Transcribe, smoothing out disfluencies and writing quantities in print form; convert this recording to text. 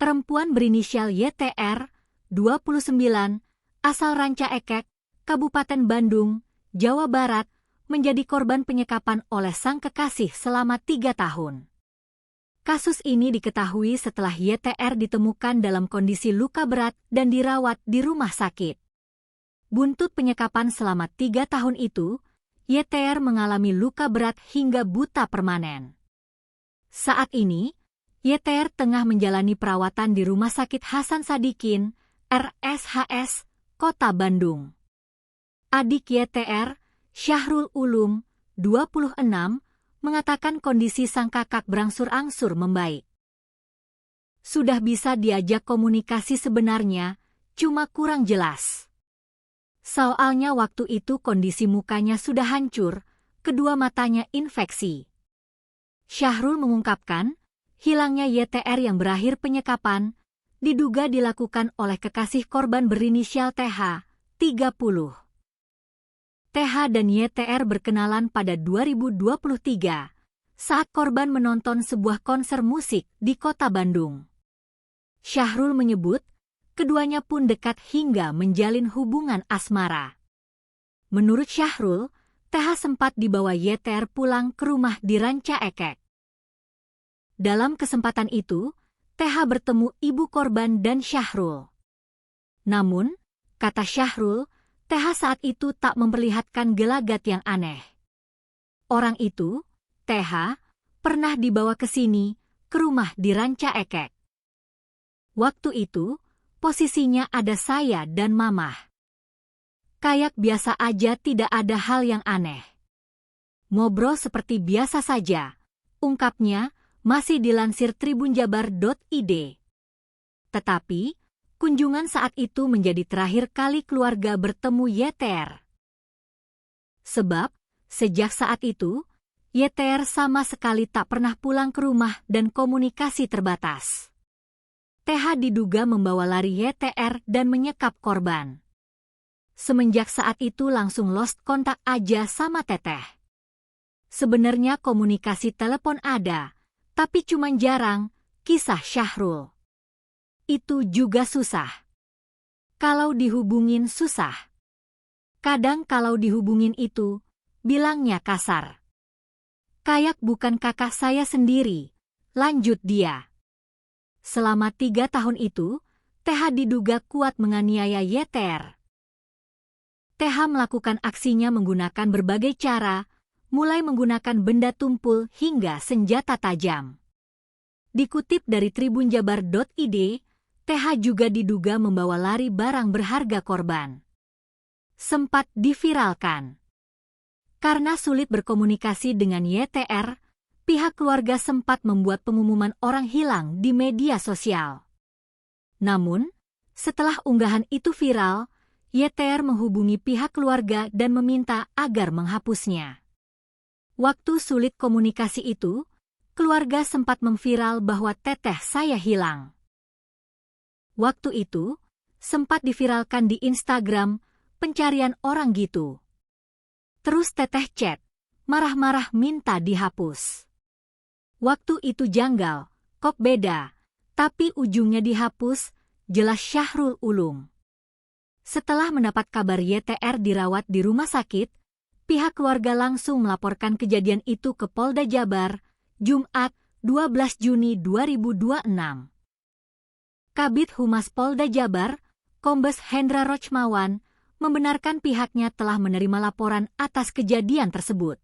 Perempuan berinisial YTR, 29, asal Ranca Ekek, Kabupaten Bandung, Jawa Barat, menjadi korban penyekapan oleh sang kekasih selama 3 tahun. Kasus ini diketahui setelah YTR ditemukan dalam kondisi luka berat dan dirawat di rumah sakit. Buntut penyekapan selama 3 tahun itu, YTR mengalami luka berat hingga buta permanen. Saat ini, YTR tengah menjalani perawatan di Rumah Sakit Hasan Sadikin, RSHS, Kota Bandung. Adik YTR, Syahrul Ulum, 26, mengatakan kondisi sang kakak berangsur-angsur membaik. Sudah bisa diajak komunikasi sebenarnya, cuma kurang jelas. Soalnya waktu itu kondisi mukanya sudah hancur, kedua matanya infeksi. Syahrul mengungkapkan, hilangnya YTR yang berakhir penyekapan, diduga dilakukan oleh kekasih korban berinisial TH, 30. TH dan YTR berkenalan pada 2023, saat korban menonton sebuah konser musik di kota Bandung. Syahrul menyebut, keduanya pun dekat hingga menjalin hubungan asmara. Menurut Syahrul, TH sempat dibawa YTR pulang ke rumah di Ranca Ekek. Dalam kesempatan itu, TH bertemu ibu korban dan Syahrul. Namun, kata Syahrul, TH saat itu tak memperlihatkan gelagat yang aneh. Orang itu, TH, pernah dibawa ke sini, ke rumah di Ranca Ekek. Waktu itu, posisinya ada saya dan Mamah. Kayak biasa aja, tidak ada hal yang aneh. Ngobrol seperti biasa saja, ungkapnya, masih dilansir tribunjabar.id. Tetapi, kunjungan saat itu menjadi terakhir kali keluarga bertemu YTR. Sebab, sejak saat itu, YTR sama sekali tak pernah pulang ke rumah dan komunikasi terbatas. TH diduga membawa lari YTR dan menyekap korban. Semenjak saat itu langsung lost kontak aja sama Teteh. Sebenarnya komunikasi telepon ada, tapi cuman jarang, kisah Syahrul. Itu juga susah. Kalau dihubungin susah. Kadang kalau dihubungin itu, bilangnya kasar. Kayak bukan kakak saya sendiri, lanjut dia. Selama 3 tahun itu, TH diduga kuat menganiaya YTR. TH melakukan aksinya menggunakan berbagai cara, mulai menggunakan benda tumpul hingga senjata tajam. Dikutip dari tribunjabar.id, TH juga diduga membawa lari barang berharga korban. Sempat diviralkan. Karena sulit berkomunikasi dengan YTR, pihak keluarga sempat membuat pengumuman orang hilang di media sosial. Namun, setelah unggahan itu viral, YTR menghubungi pihak keluarga dan meminta agar menghapusnya. Waktu sulit komunikasi itu, keluarga sempat memviral bahwa teteh saya hilang. Waktu itu, sempat diviralkan di Instagram, pencarian orang gitu. Terus teteh chat, marah-marah minta dihapus. Waktu itu janggal, kok beda, tapi ujungnya dihapus, jelas Syahrul Ulum. Setelah mendapat kabar YTR dirawat di rumah sakit, pihak keluarga langsung melaporkan kejadian itu ke Polda Jabar, Jumat, 12 Juni 2026. Kabid Humas Polda Jabar, Kombes Hendra Rochmawan, membenarkan pihaknya telah menerima laporan atas kejadian tersebut.